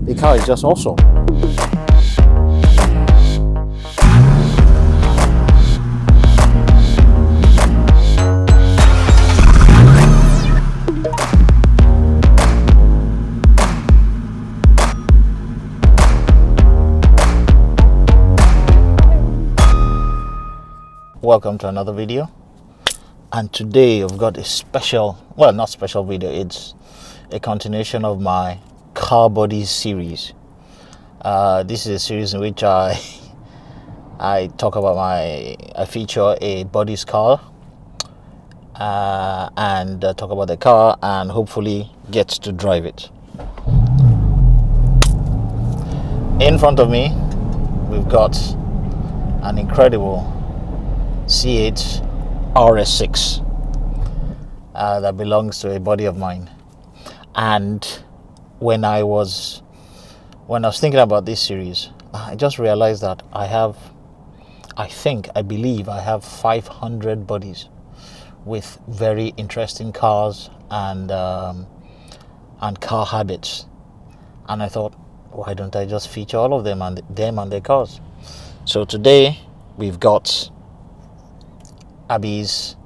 the car is just awesome. Welcome to another video, and today I've got a special, well, not special video, it's a continuation of my car bodies series. This is a series in which I talk about I feature a bodies car and talk about the car and hopefully get to drive it. In front of me we've got an incredible C8 RS6 that belongs to a buddy of mine. And when I was thinking about this series, I just realized that I believe I have 500 buddies with very interesting cars and car habits. And I thought, why don't I just feature all of them and their cars? So today we've got Abby's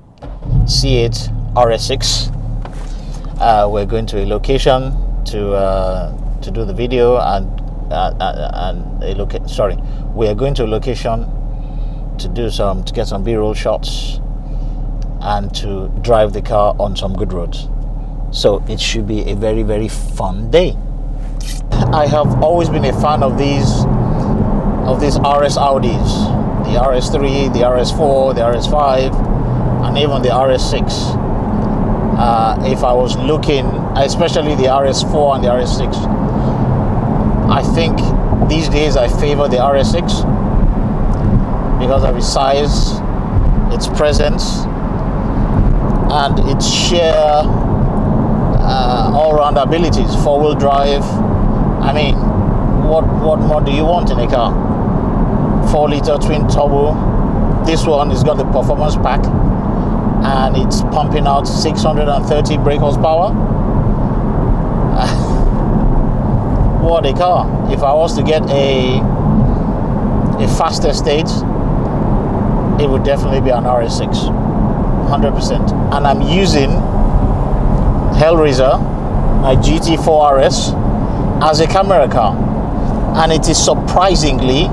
C8 RS6. We're going to a location to do the video we are going to a location to get some B-roll shots and to drive the car on some good roads. So it should be a very, very fun day. I have always been a fan of these RS Audis. The RS3, the RS4, the RS5, and even the RS6. If I was looking, especially the RS4 and the RS6, I think these days I favor the RS6 because of its size, its presence, and its sheer all-round abilities. Four-wheel drive. I mean, what more do you want in a car? 4-liter twin turbo. This one has got the performance pack and it's pumping out 630 brake horsepower. What a car. If I was to get a faster state, it would definitely be an RS6, 100%. And I'm using Hellraiser, my GT4 RS, as a camera car, and it is surprisingly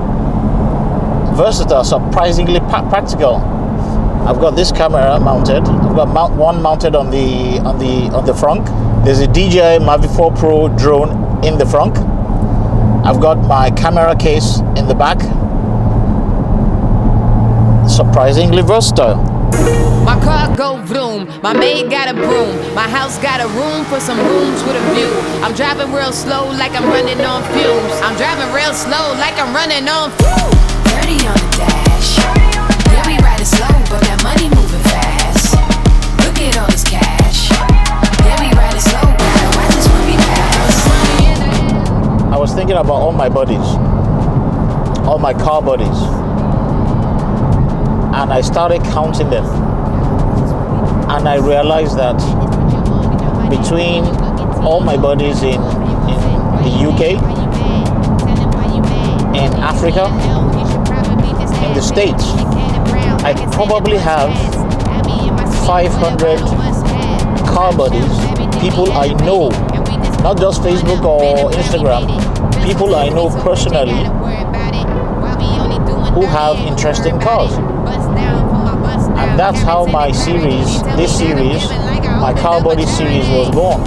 versatile, surprisingly practical. I've got this camera mounted. I've got one mounted on the front. There's a DJI Mavic 4 Pro drone in the front. I've got my camera case in the back. Surprisingly versatile. My car go vroom, my maid got a broom, my house got a room for some rooms with a view. I'm driving real slow like I'm running on fumes. I'm driving real slow like I'm running on fumes. 30 on the dash. Yeah, we riding slow, but that money moving fast. Look at all this cash. Yeah, we riding slow, gotta watch this movie pass. I was thinking about all my buddies, all my car buddies, and I started counting them. And I realized that between all my buddies in the UK, in Africa, in the States, I probably have 500 car buddies, people I know, not just Facebook or Instagram, people I know personally who have interesting cars. And that's how my this series, my car body series, was born,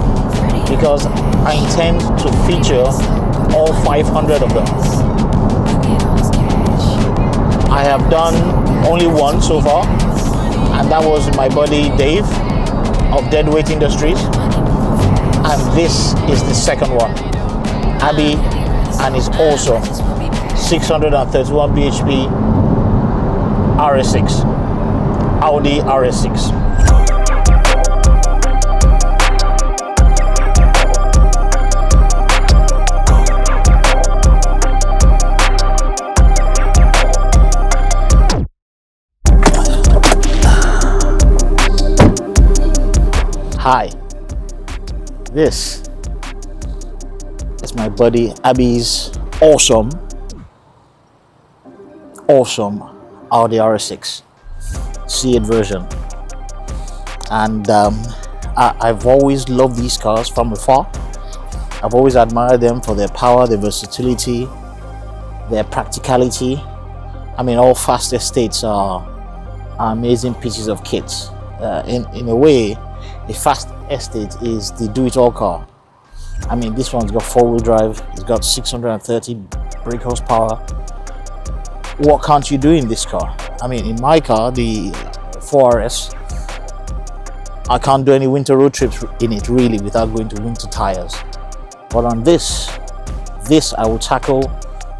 because I intend to feature all 500 of them. I have done only one so far, and that was my buddy Dave of Deadweight Industries, and this is the second one, Abby, and it's also 631 bhp RS6, Audi RS6. Hi, this is It's my buddy Abby's awesome Audi RS6 C8 version, and I've always loved these cars from afar. I've always admired them for their power, their versatility, their practicality. I mean, all fast estates are amazing pieces of kit. In a way, a fast estate is the do-it-all car. I mean, this one's got four-wheel drive, it's got 630 brake horsepower. What can't you do in this car? I mean, in my car, the 4RS, I can't do any winter road trips in it really without going to winter tires. But on this I will tackle,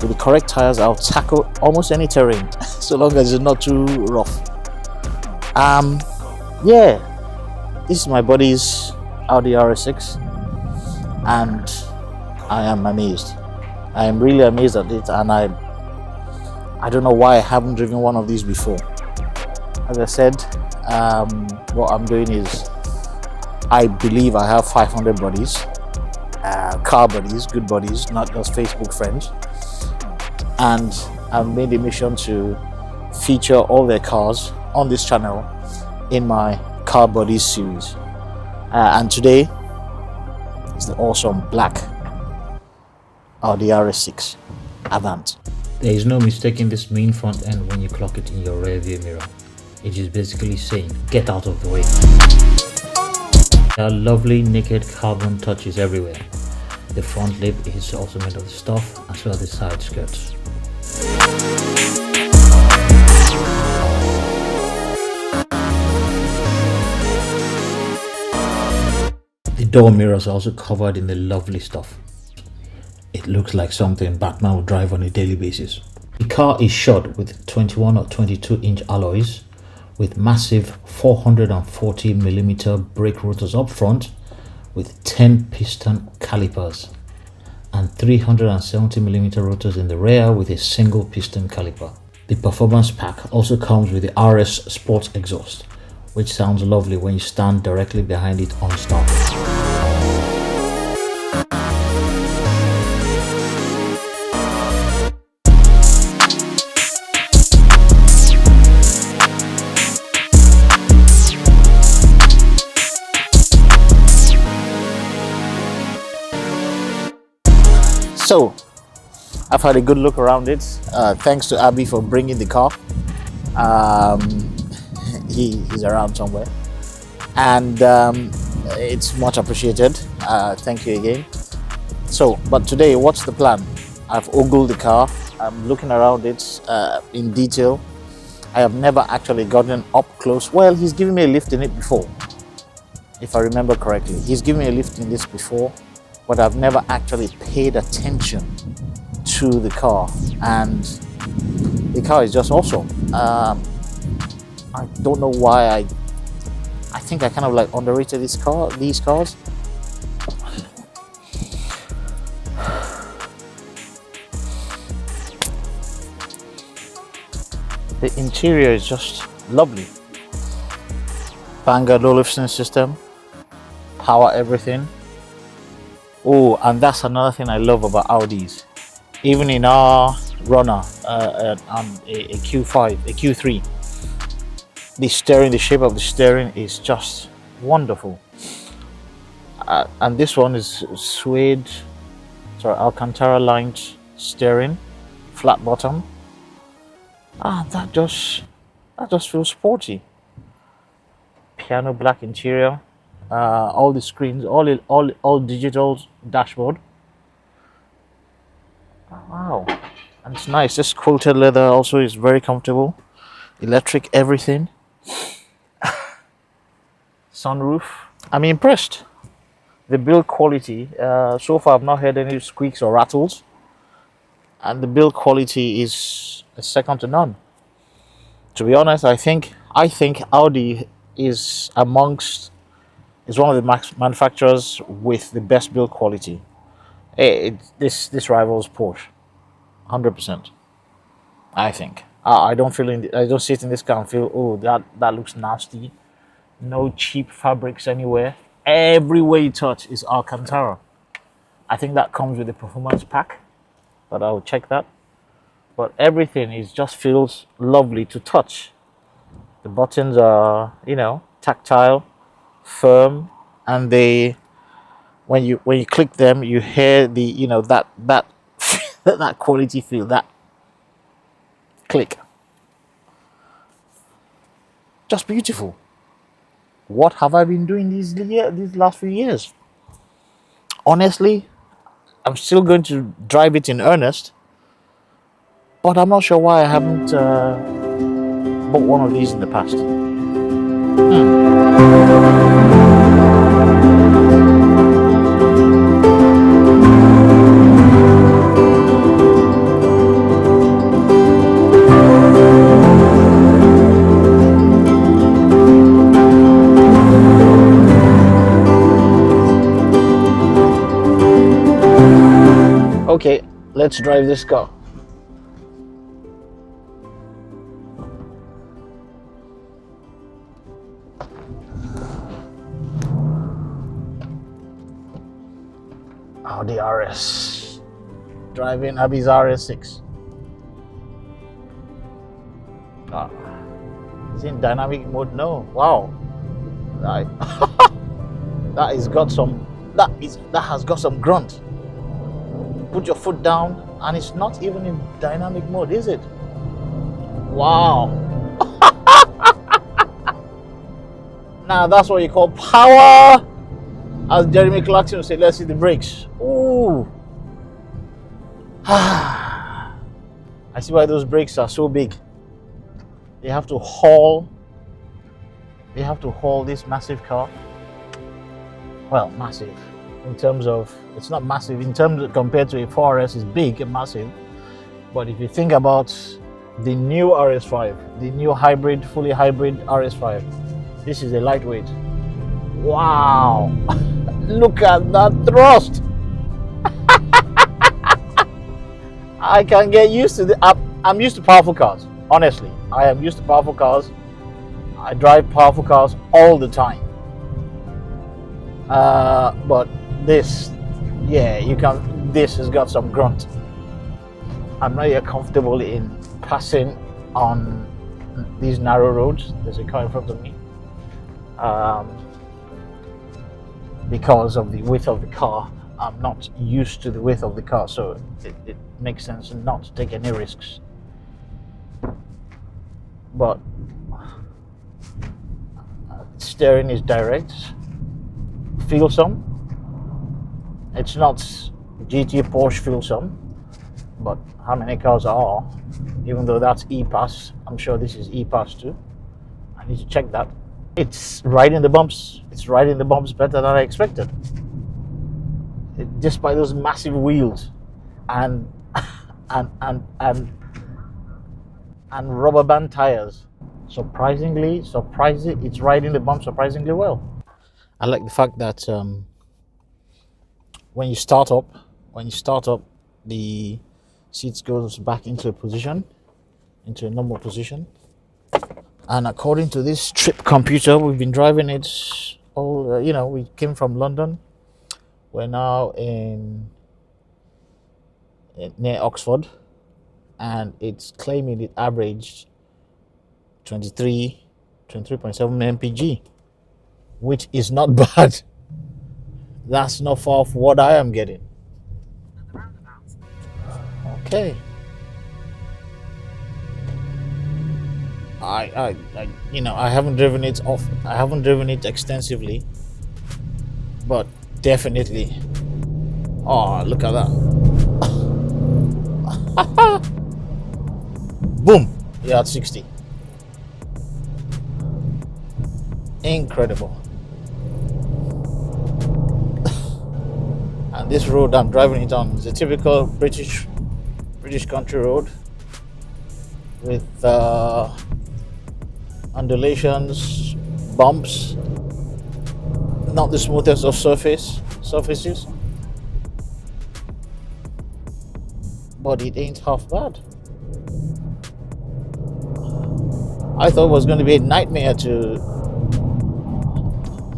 with the correct tires, I'll tackle almost any terrain so long as it's not too rough. Yeah, this is my buddy's Audi RS6, and I am amazed. I am really amazed at it, and I don't know why I haven't driven one of these before. As I said, what I'm doing is, I believe I have 500 buddies, car buddies, good buddies, not just Facebook friends, and I've made a mission to feature all their cars on this channel in my Car Buddies series, and today is the awesome black Audi RS6 Avant. There is no mistaking this main front end when you clock it in your rear view mirror. It is basically saying, get out of the way. There are lovely naked carbon touches everywhere. The front lip is also made of stuff, as well as the side skirts. The door mirrors are also covered in the lovely stuff. It looks like something Batman would drive on a daily basis. The car is shod with 21 or 22 inch alloys with massive 440mm brake rotors up front with 10 piston calipers, and 370mm rotors in the rear with a single piston caliper. The performance pack also comes with the RS Sport exhaust, which sounds lovely when you stand directly behind it on start. So I've had a good look around it. Thanks to Abby for bringing the car. He's around somewhere, and it's much appreciated. Thank you again. So, but today, what's the plan? I've ogled the car. I'm looking around it in detail. I have never actually gotten up close. Well, he's given me a lift in it before, if I remember correctly. He's given me a lift in this before, but I've never actually paid attention to the car, and the car is just awesome. I don't know why I think I kind of like underrated these cars. The interior is just lovely. Vanguard low lifting system, power everything. Oh, and that's another thing I love about Audis. Even in our runner, a Q5, a Q3, the steering, the shape of the steering is just wonderful. And this one is Alcantara lined steering, flat bottom. That just feels sporty. Piano black interior, all the screens, all digital dashboard. Wow, and it's nice. This quilted leather also is very comfortable. Electric everything. Sunroof. I'm impressed. The build quality. So far, I've not heard any squeaks or rattles, and the build quality is second to none. To be honest, I think Audi is one of the manufacturers with the best build quality. This rivals Porsche, 100%. I think. I don't sit in this car and feel, oh, that looks nasty. No cheap fabrics anywhere. Everywhere you touch is Alcantara, I think that comes with the performance pack, but I'll check that. But everything is just feels lovely to touch. The buttons are, tactile, firm, and they when you click them, you hear the that that quality feel, that click. Just beautiful. What have I been doing these last few years? Honestly, I'm still going to drive it in earnest, but I'm not sure why I haven't bought one of these in the past. Okay, let's drive this car. Audi RS. Driving Abby's RS6. Is it in dynamic mode? No. Wow. Right. That has got some grunt. Put your foot down, and it's not even in dynamic mode, is it? Wow. Now that's what you call power. As Jeremy Clarkson would say, let's see the brakes. Ooh. I see why those brakes are so big. They have to haul this massive car. Well, massive. In terms of, it's not massive in terms of, compared to a 4RS is big and massive, but if you think about the new RS5, the new hybrid, fully hybrid RS5, this is a lightweight. Wow. Look at that thrust. I can get used to I'm used to powerful cars. Honestly, I am used to powerful cars. I drive powerful cars all the time, but this, this has got some grunt. I'm not yet comfortable in passing on these narrow roads. There's a car in front of me, because of the width of the car. I'm not used to the width of the car, so it makes sense not to take any risks. But steering is direct. Feel some. It's not GT Porsche feel some, but how many cars are? Even though that's E-Pass, I'm sure this is E-Pass too. I need to check that. It's riding the bumps. It's riding the bumps better than I expected. Just by those massive wheels and rubber band tires. Surprisingly, it's riding the bump surprisingly well. I like the fact that when you start up, the seats goes back into a normal position. And according to this trip computer, we've been driving it all. We came from London. We're now near Oxford, and it's claiming it averaged 23.7 mpg, which is not bad. That's not far from what I am getting. Okay. I haven't driven it extensively, but definitely. Oh, look at that. Boom. You're at 60. Incredible. And this road I'm driving it on is a typical British country road with undulations, bumps, not the smoothest of surfaces, but it ain't half bad. I thought it was going to be a nightmare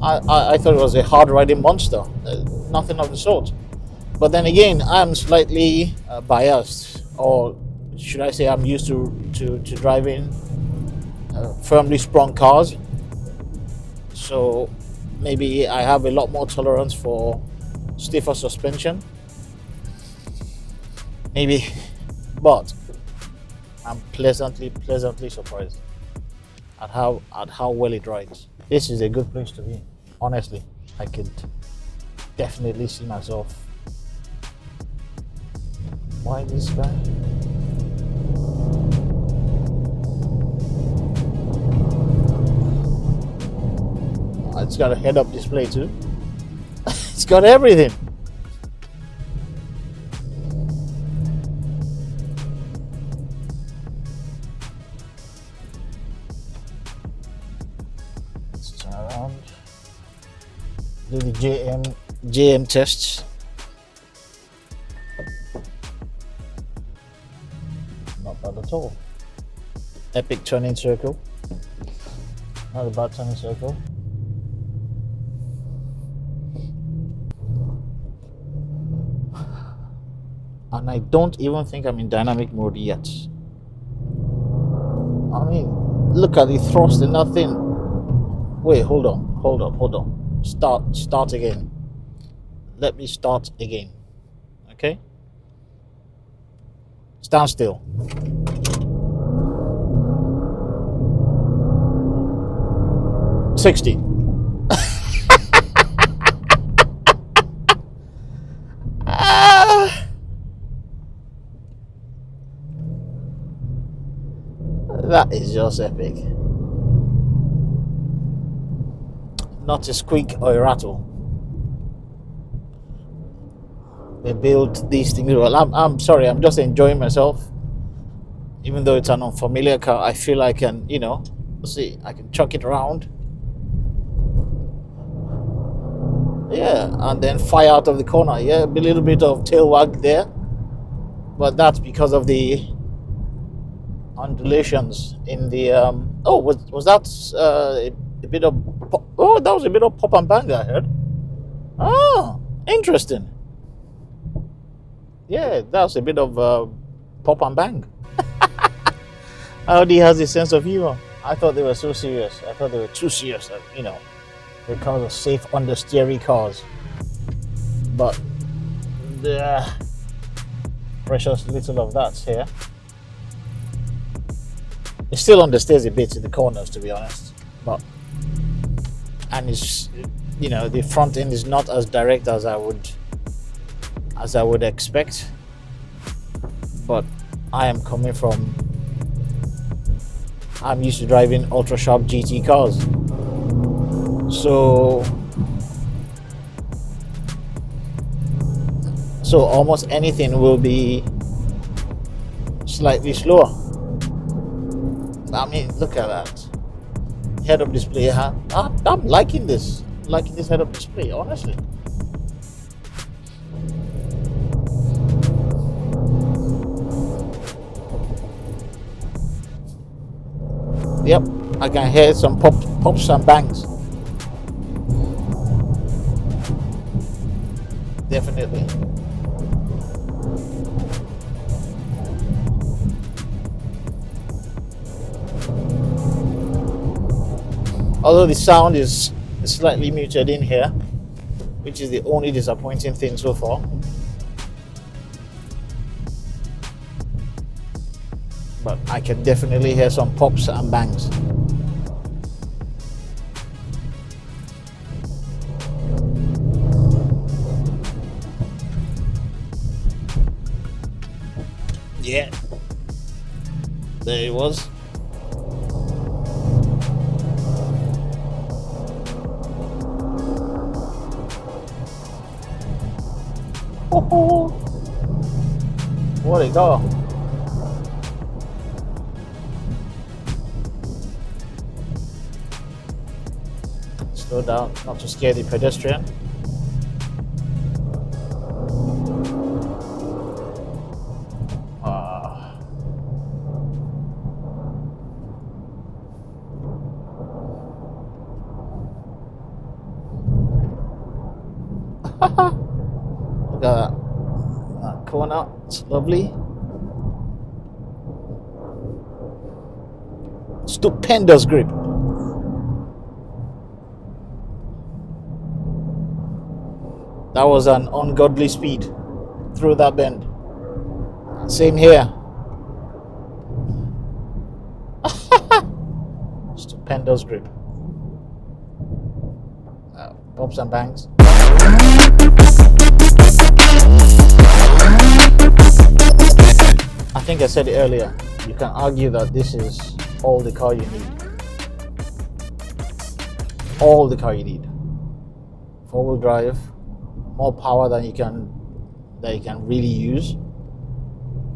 I thought it was a hard riding monster. Nothing of the sort. But then again, I'm slightly biased, or should I say, I'm used to driving firmly sprung cars. So maybe I have a lot more tolerance for stiffer suspension. Maybe, but I'm pleasantly surprised at how well it rides. This is a good place to be. Honestly, I could definitely see myself. Why this guy? It's got a head-up display too. It's got everything. Let's turn around. Do the JM tests. Not bad at all. Epic turning circle. Not a bad turning circle. And I don't even think I'm in dynamic mode yet. I mean, look at the thrust and nothing. Wait, hold on. Start again. Let me start again. Okay? Stand still. $60. That is just epic. Not a squeak or a rattle. They build these things well. I'm sorry, I'm just enjoying myself. Even though it's an unfamiliar car, I feel I can, see, I can chuck it around. Yeah, and then fire out of the corner. Yeah, a little bit of tail wag there. But that's because of the undulations in the was that a bit of pop? Oh, that was a bit of pop and bang I heard. Oh, interesting. Yeah, that was a bit of pop and bang. Audi has a sense of humor. I thought they were so serious. I thought they were too serious, because of safe understeering cars. But the precious little of that's here. It still understeers a bit in the corners, to be honest. And it's, the front end is not as direct as I would expect. But I'm used to driving ultra sharp GT cars. So almost anything will be slightly slower. I mean, look at that head-up display. I'm liking this head-up display, honestly. Yep, I can hear some pops and bangs. Definitely. Although the sound is slightly muted in here, which is the only disappointing thing so far. But I can definitely hear some pops and bangs. Yeah, there it was. Where'd it go? Slow down, not to scare the pedestrian. Look at that. one out. It's lovely. Stupendous grip. That was an ungodly speed through that bend. Same here. Stupendous grip. Pops and bangs. I think I said it earlier. You can argue that this is all the car you need. All the car you need. 4-wheel drive, more power than you can really use.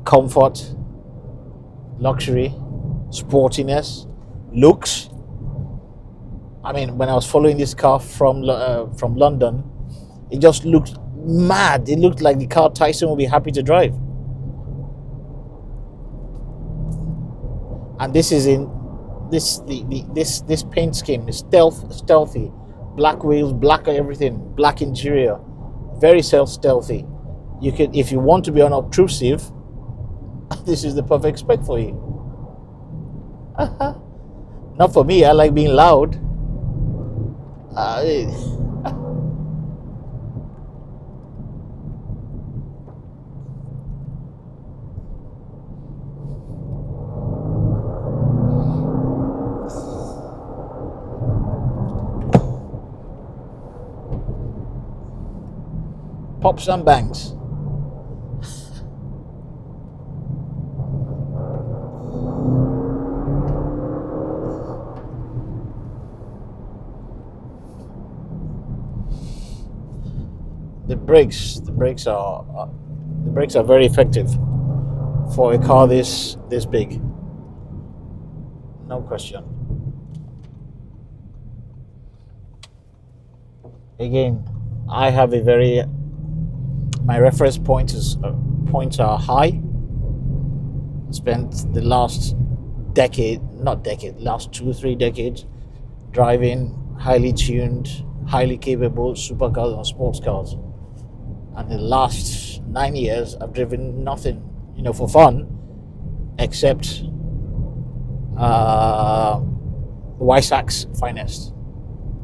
Comfort, luxury, sportiness, looks. I mean, when I was following this car from London, it just looked mad. It looked like the car Tyson would be happy to drive. And this is in this paint scheme is stealthy, black wheels, black everything, black interior, very stealthy. You can, if you want to be unobtrusive, this is the perfect spec for you. Not for me. I like being loud. Pops and bangs. The brakes are very effective for a car this big. No question. Again, I have my reference points are high. I spent the last last 2-3 decades driving highly tuned, highly capable supercars and sports cars. And the last 9 years, I've driven nothing, for fun, except Weissach's finest,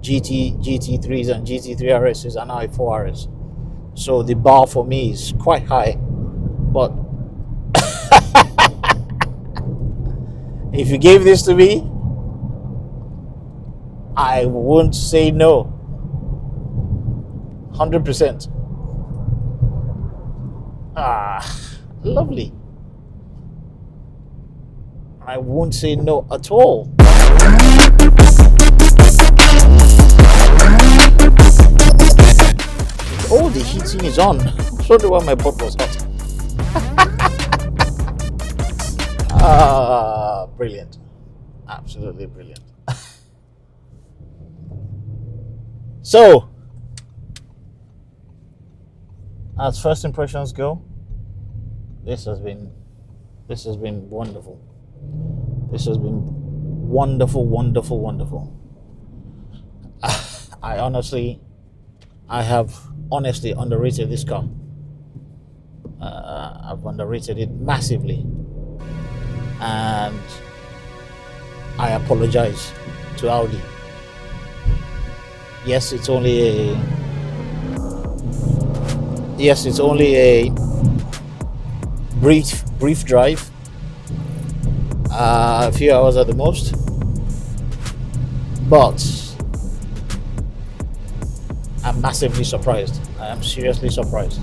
GT3s and GT3 RSs and i4 RS. So the bar for me is quite high, but if you gave this to me, I wouldn't say no. 100%. Lovely. I won't say no at all. Oh, the heating is on. So the one my pot was hot. Brilliant. Absolutely brilliant. So, as first impressions go, this has been wonderful. This has been wonderful. I have honestly underrated this car. I've underrated it massively, and I apologize to Audi. Yes, it's only a brief drive, a few hours at the most, but I'm massively surprised. I am seriously surprised.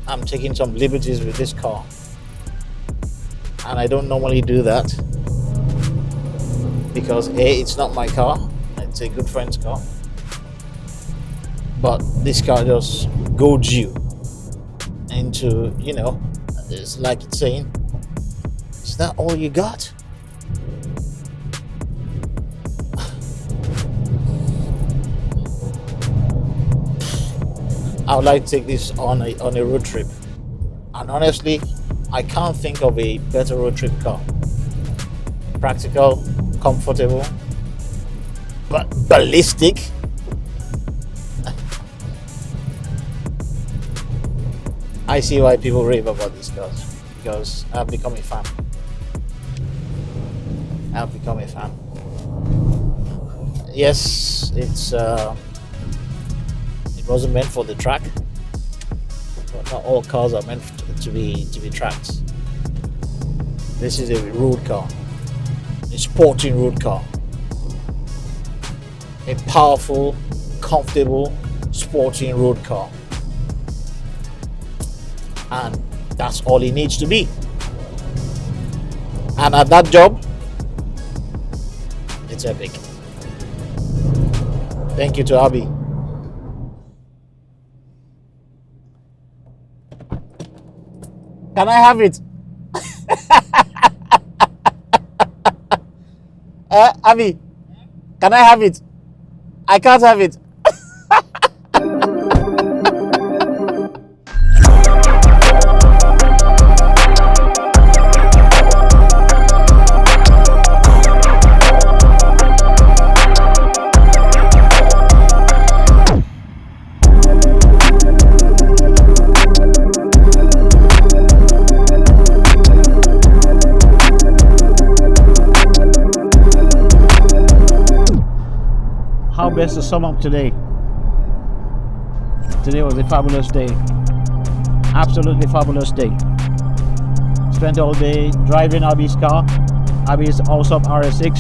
I'm taking some liberties with this car, and I don't normally do that because it's not my car, it's a good friend's car. But this car just goads you into, it's like it's saying, is that all you got? I would like to take this on a road trip, and honestly, I can't think of a better road trip car. Practical, comfortable, but ballistic. I see why people rave about these cars, because I've become a fan. I've become a fan. Yes, it wasn't meant for the track, but not all cars are meant to be tracked. This is a road car, a sporting road car, a powerful, comfortable, sporting road car, and that's all it needs to be. And at that job, it's epic. Thank you to Abby. Can I have it? Abby, can I have it? I can't have it. How best to sum up today? Today was a fabulous day. Absolutely fabulous day. Spent all day driving Abby's car. Abby's awesome RS6.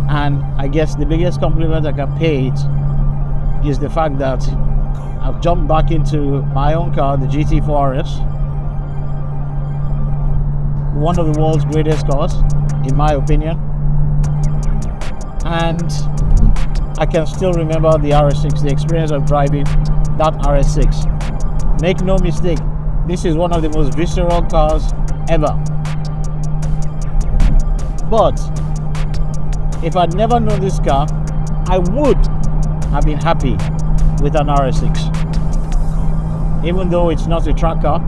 And I guess the biggest compliment I can pay it is the fact that I've jumped back into my own car, the GT4 RS. One of the world's greatest cars, in my opinion. And I can still remember the RS6, the experience of driving that RS6. Make no mistake, this is one of the most visceral cars ever. But if I'd never known this car, I would have been happy with an RS6. Even though it's not a track car,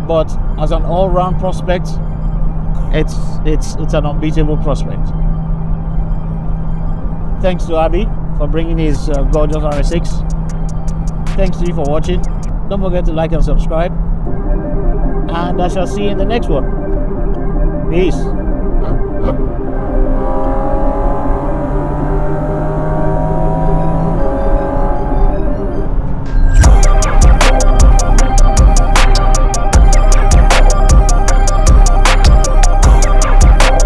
but as an all-round prospect, it's an unbeatable prospect. Thanks to Abby for bringing his gorgeous RS6. Thanks to you for watching. Don't forget to like and subscribe. And I shall see you in the next one. Peace.